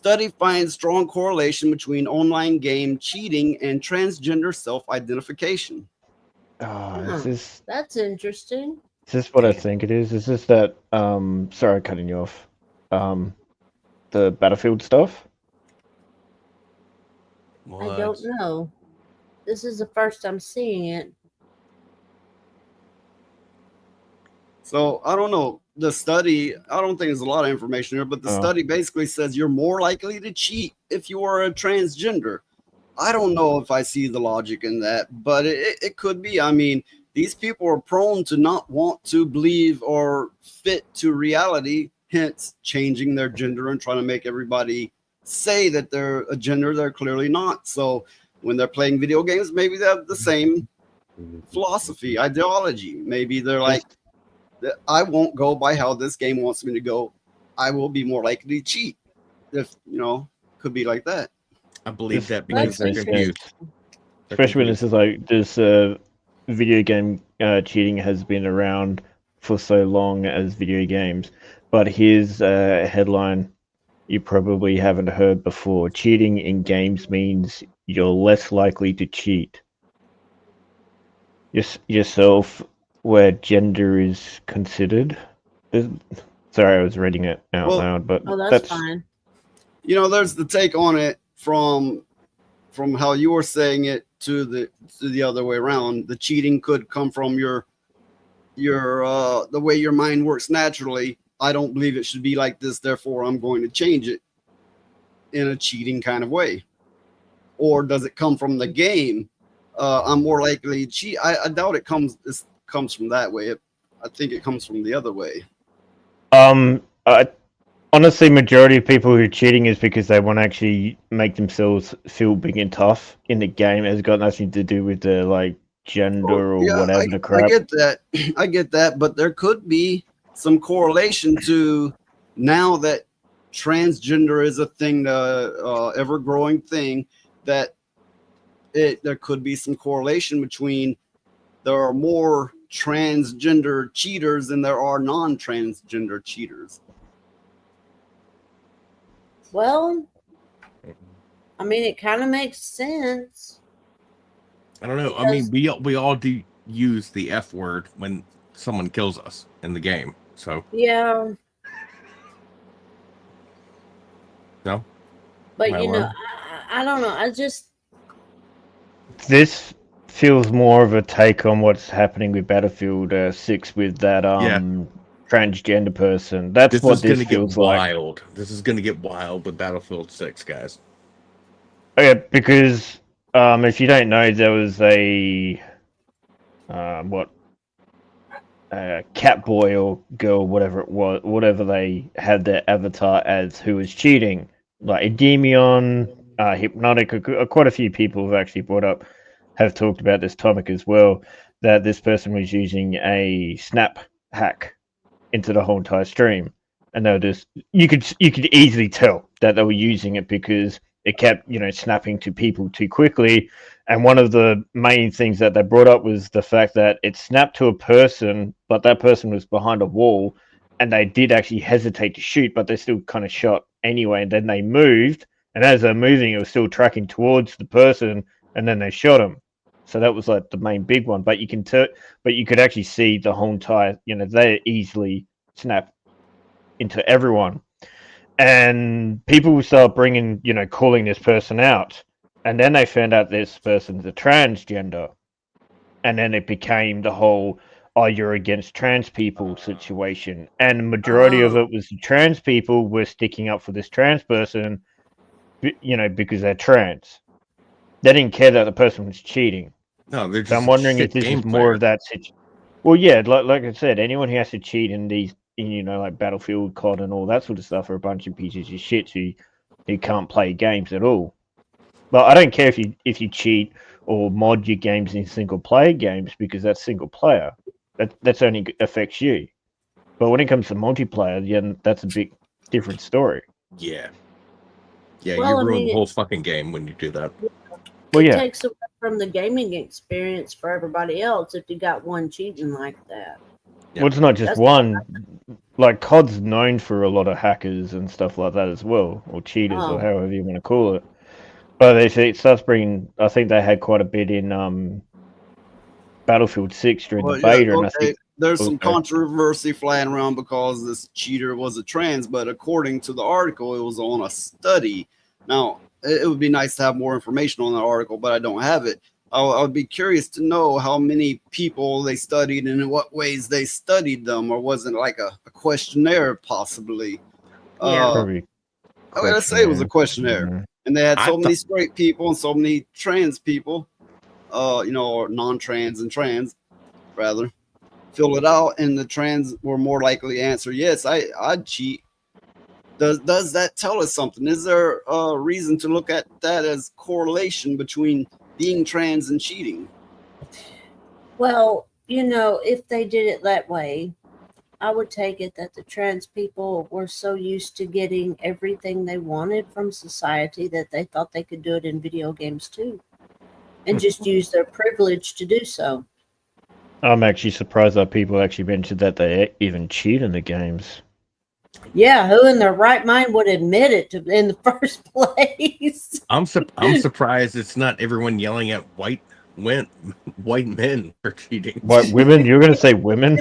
study finds strong correlation between online game cheating and transgender self-identification. Is Huh. this That's interesting. what I Damn. think it is? Is this that sorry cutting you off. Um the Battlefield stuff? I don't What? know. This is the first I'm seeing it. So I don't know. The study, I don't think there's a lot of information here, but the Oh. study basically says you're more likely to cheat if you are a transgender. I don't know if I see the logic in that, but it could be. I mean, these people are prone to not want to believe or fit to reality, hence changing their gender and trying to make everybody say that they're a gender they're clearly not. So when they're playing video games, maybe they have the same philosophy, ideology. Maybe they're like, Just I won't go by how this game wants me to go. I will be more likely to cheat. If could be like that. I believe this that because makes That's they're no sense. confused. interesting. They're Especially when this confused. is like this video game cheating has been around for so long as video games. But here's a headline you probably haven't heard before. Cheating in games means you're less likely to cheat yourself where gender is considered. This- Sorry, I was reading it out Well, loud, but Oh, that's that's fine. there's the take on it from how you were saying it to the other way around. The cheating could come from your the way your mind works naturally. I don't believe it should be like this, therefore I'm going to change it in a cheating kind of way. Or does it come from the game? I'm more likely to cheat. I doubt it comes from that way. I think it comes from the other way. I honestly, majority of people who are cheating is because they want to actually make themselves feel big and tough in the game. It's got nothing to do with the like Oh, gender or yeah, whatever the I crap. get that. I get that, but there could be some correlation to now that transgender is a thing, ever growing thing, that there could be some correlation between there are more transgender cheaters than there are non-transgender cheaters. Well, I mean, it kind of makes sense I don't know. I mean, because, we all do use the F word when someone kills us in the game. So yeah, no, but my word. I don't know. I just, This feels more of a take on what's happening with Battlefield 6 with that Yeah, transgender person. That's this what is this gonna get feels like. wild. This is gonna get wild with Battlefield 6, guys. Okay, because if you don't know, there was a what cat boy or girl, whatever it was, whatever they had their avatar as, who was cheating, like Endymion, Hypnotic. Quite a few people have actually brought up, have talked about this topic as well. That this person was using a snap hack into the whole entire stream, and they were just you could easily tell that they were using it because it kept snapping to people too quickly. And one of the main things that they brought up was the fact that it snapped to a person, but that person was behind a wall, and they did actually hesitate to shoot, but they still kind of shot anyway. And then they moved, and as they're moving, it was still tracking towards the person, and then they shot him. So that was like the main big one. But but you could actually see the whole entire, they easily snap into everyone. And people will start bringing, calling this person out. And then they found out this person's a transgender. And then it became the whole, oh, you're against trans people situation. And the majority of oh, it was the trans people were sticking up for this trans person, because they're trans. They didn't care that the person was cheating. No, they're So I'm just wondering if shit this game is more of players. that situation. Well, yeah, like I said, anyone who has to cheat in these, like Battlefield, COD, and all that sort of stuff are a bunch of pieces of shit who can't play games at all. But I don't care if you cheat or mod your games in single player games because that's single player. That's only affects you. But when it comes to multiplayer, yeah, that's a big different story. Yeah, yeah, you well, I ruin the mean, whole fucking game when you do that. Well, it yeah, takes away from the gaming experience for everybody else if you got one cheating like that. well, Yeah, it's not just That's one. like COD's known for a lot of hackers and stuff like that as well, or cheaters, Oh. or however you want to call it. But if it starts bringing, I think they had quite a bit in Battlefield 6 during Well, the yeah, beta, and I okay. think There's some okay. controversy flying around because this cheater was a trans, but according to the article, it was on a study. Now, it would be nice to have more information on the article, but I don't have it. I would be curious to know how many people they studied and in what ways they studied them, or was it like a questionnaire, possibly? Yeah. Probably Let's say it was a questionnaire, Mhm. and they had I so thought- many straight people and so many trans people, or non-trans and trans, rather, fill it out, and the trans were more likely to answer yes, I'd cheat. Does that tell us something? Is there a reason to look at that as correlation between being trans and cheating? Well, if they did it that way, I would take it that the trans people were so used to getting everything they wanted from society that they thought they could do it in video games too, and just use their privilege to do so. I'm actually surprised that people actually mentioned that they even cheat in the games. Yeah, who in their right mind would admit it in the first place? I'm surprised it's not everyone yelling at white men for cheating. What, women? You're going to say women?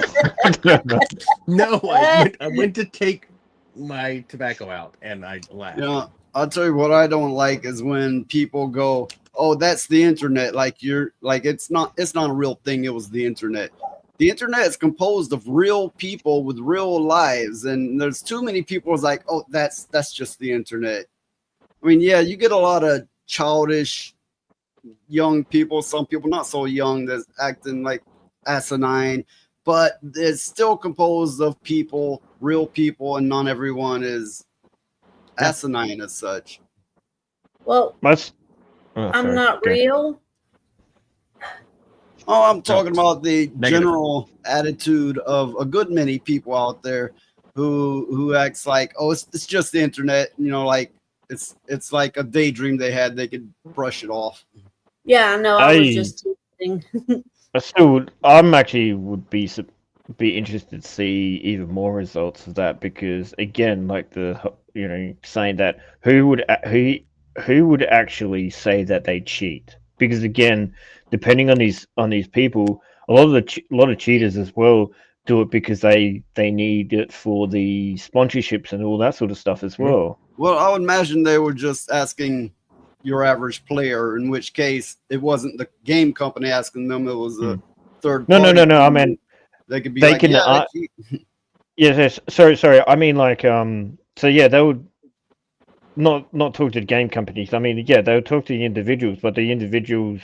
No, I went to take my tobacco out and I laughed. I'll tell you what I don't like is when people go, "Oh, that's the internet." Like it's not a real thing. It was the internet. The internet is composed of real people with real lives, and there's too many people who's like, "Oh, that's just the internet." I mean, yeah, you get a lot of childish young people, some people not so young, that's acting like asinine, but it's still composed of people, real people, and not everyone is asinine as such. Well, Most, I'm not real. Oh, I'm talking about the Negative. general attitude of a good many people out there who acts like, oh, it's just the internet, like it's like a daydream they had, they could brush it off. Yeah, I know. I was just teasing. I'm actually would be interested to see even more results of that, because again, like saying that who would actually say that they cheat, because again, depending on these people, a lot of cheaters as well do it because they need it for the sponsorships and all that sort of stuff as well. Well, I would imagine they were just asking your average player, in which case it wasn't the game company asking them, it was a third party. No, I mean, they could be they like, can, yeah, I cheat. yes, sorry, I mean, like, so yeah, they would not talk to the game companies. I mean, yeah, they would talk to the individuals, but the individuals,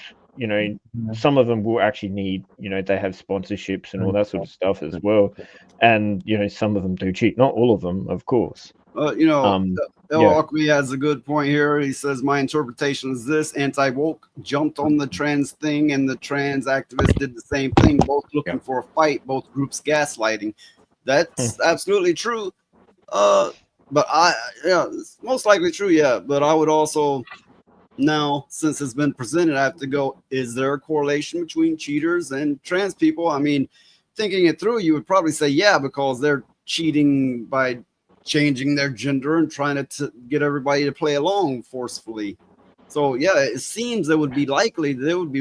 some of them will actually need, they have sponsorships and all that sort of stuff as well, and some of them do cheat. Not all of them, of course. Alchemy has a good point here. He says, my interpretation is this: anti-woke jumped on the trans thing, and the trans activists did the same thing, both looking for a fight, both groups gaslighting. That's absolutely true. But it's most likely true, yeah. But I would also, now, since it's been presented, I have to go, is there a correlation between cheaters and trans people? I mean, thinking it through, you would probably say, yeah, because they're cheating by changing their gender and trying to get everybody to play along forcefully. So yeah, it seems they would be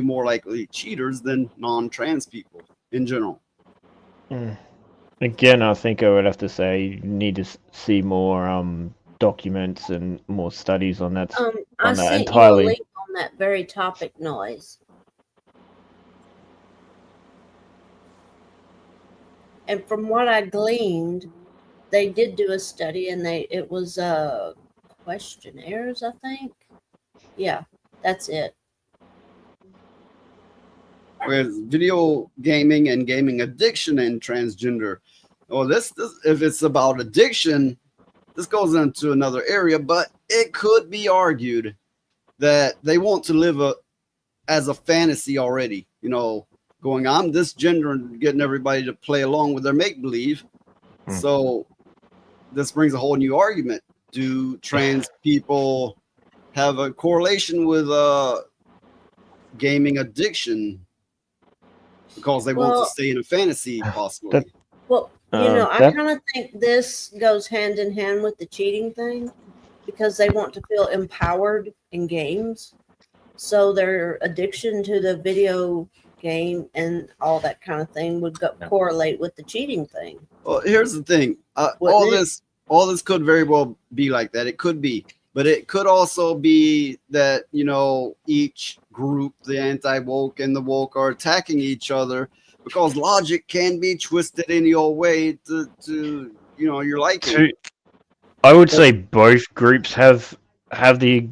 more likely cheaters than non-trans people in general. Again, I think I would have to say you need to see more documents and more studies on that. I sent you a link on that very topic, Noise. And from what I gleaned, they did do a study, and it was questionnaires, I think. Yeah, that's it. With video gaming and gaming addiction and transgender. Well, this if it's about addiction, this goes into another area, but it could be argued that they want to live as a fantasy already. Going, I'm this gender, and getting everybody to play along with their make-believe. So this brings a whole new argument. Do trans people have a correlation with gaming addiction because they want to stay in a fantasy, possibly? I That- kind of think this goes hand in hand with the cheating thing because they want to feel empowered in games. So their addiction to the video game and all that kind of thing would correlate with the cheating thing. Well, here's the thing. Wouldn't it? All this could very well be like that. It could be, but it could also be that each group, the anti-woke and the woke, are attacking each other because logic can be twisted in your way to your liking. I would say both groups have the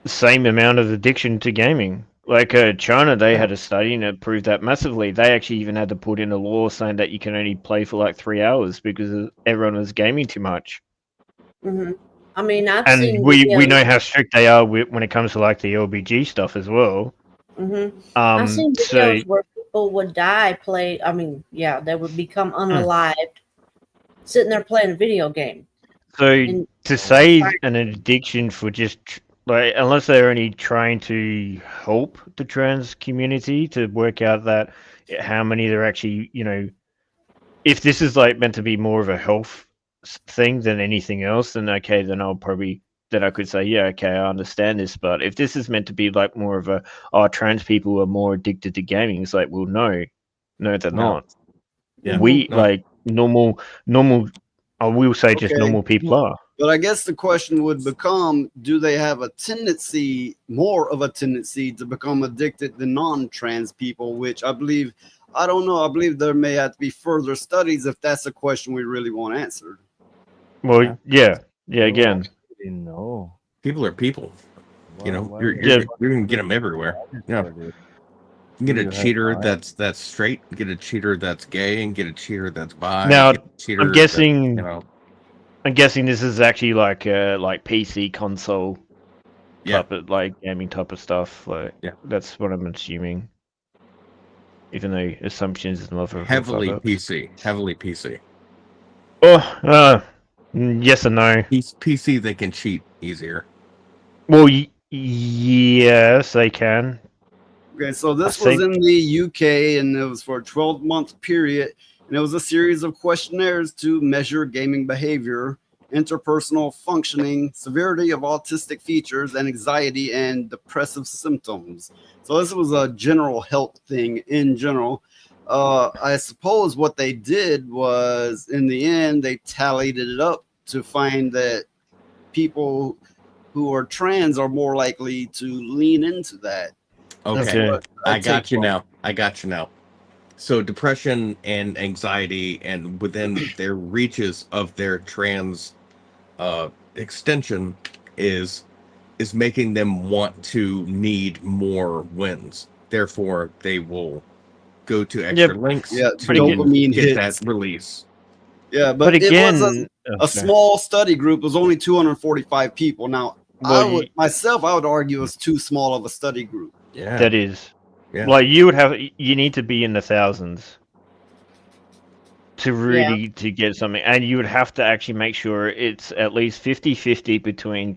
same amount of addiction to gaming. Like China, they had a study and it proved that massively. They actually even had to put in a law saying that you can only play for like 3 hours because everyone was gaming too much. Hmm. I mean, I've And seen we videos. know how strict they are when it comes to like the LBG stuff as well. I've seen So videos where people would die, they would become unalived, sitting there playing a video game. So And- to say an addiction for just like, unless they're only trying to help the trans community to work out that how many they're actually, if this is like meant to be more of a health thing than anything else, then okay, then I could say, yeah, okay, I understand this. But if this is meant to be like more of trans people are more addicted to gaming, it's like, well, no, they're not. Yeah. We No. like normal. I will say just Okay. normal people are. But I guess the question would become, do they have more of a tendency to become addicted than non-trans people, which I don't know. I believe there may have to be further studies if that's a question we really want answered. Well, yeah, again. No. People are people. Why- You're Yeah. gonna get them everywhere. Yeah. You can get a You have cheater time. that's straight, get a cheater that's gay, and get a cheater that's bi. Now, get a cheater I'm guessing. that, I'm guessing this is actually like PC console Yeah. type of like gaming type of stuff. Like, Yeah. that's what I'm assuming. Even though assumptions is not heavily PC. Oh, yes and no. PC they can cheat easier. Well, yes, they can. Okay, so this I was think- in the UK and it was for a 12-month period. And it was a series of questionnaires to measure gaming behavior, interpersonal functioning, severity of autistic features, and anxiety and depressive symptoms. So this was a general health thing in general. I suppose what they did was, in the end, they tallied it up to find that people who are trans are more likely to lean into that. That's Okay. what I got take you from. now. So depression and anxiety, and within their reaches of their trans extension, is making them want to need more wins. Therefore, they will go to extra links Yeah, to dopamine get hits. that release. Yeah, But it again, was a small study group. It was only 245 people. Now, I Well, would argue it's too small of a study group. Yeah. that is. Yeah. Like you need to be in the thousands to really to get something, and you would have to actually make sure it's at least 50-50 between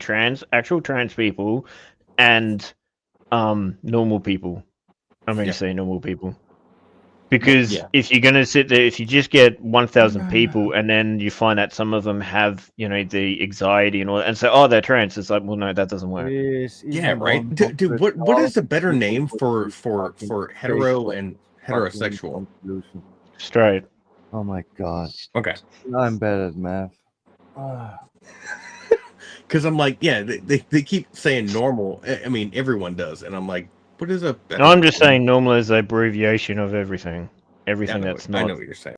actual trans people and normal people. I'm going to Yeah. say normal people. Because Yeah. if you're going to sit there, if you just get 1,000 people and then you find that some of them have, the anxiety and all that, and say, oh, they're trans, it's like, well, no, that doesn't work. Yeah, right. Dude, what is a better name for hetero and heterosexual? Straight. Oh my god. Okay. I'm bad at math. Because I'm like, yeah, they keep saying normal. I mean, everyone does, and I'm like, what is a better No, I'm just name? saying normal is the abbreviation of everything. Yeah, Everything that's I not. know what you're saying.